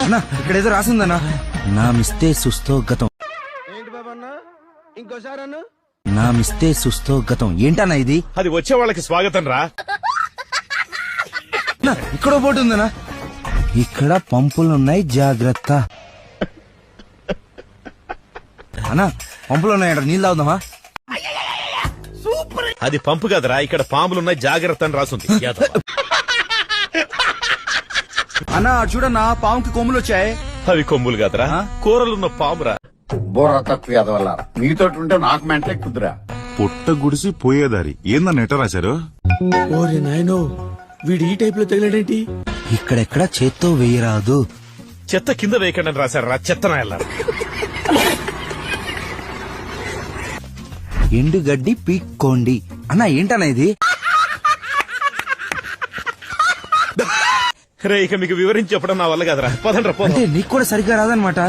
అన్నా ఇక్కడ ఏదో రాసిందన్నా. నా మిస్తే సుస్తో గతం. ఏంటి బాబా అన్న ఇంకోసారి అన్న నా మిస్తే సుస్తో గతం ఏంటన్నా ఇది? అది వచ్చే వాళ్ళకి స్వాగతం రా. అన్నా, ఇక్కడో బోటు ఉందన్నా. ఇక్కడ పంపులున్నాయి జాగ్రత్త. అన్నా పంపులు ఉన్నాయంట, నీళ్ళు తాగుదామా? అది పంపు కదరా, ఇక్కడ పాములున్నాయి జాగ్రత్త అని రాసుంది. అన్నా చూడన్నా, పాముకి కొమ్ములు వచ్చాయి. అవి కొమ్ములు కదరా, కూరలున్న పామురా. బోర్ర తక్కువ వల్ల మీతోటి ఉంటే నాకు మెంటే కుదురా. పుట్ట గుడిసి పోయేదారి ఏందన్న ఎట్ట రాశారు? ఓరే నాయనో, వీడు ఈ టైప్ లో తగిలాడేంటి? ఇక్కడెక్కడ చేత్తో వేయరాదు. చెత్త కింద వేయకండి అని రాశారు రా, చెత్త నాయల్లారా. ఎండుగడ్డి పీక్కోండి. అన్నా ఏంటన్నా ఇది? రే ఇక మీకు వివరించి చెప్పడం నా వల్ల కదరా, పదండ్రా పోదాం. అంటే నీకు కూడా సరిగ్గా రాదనమాట.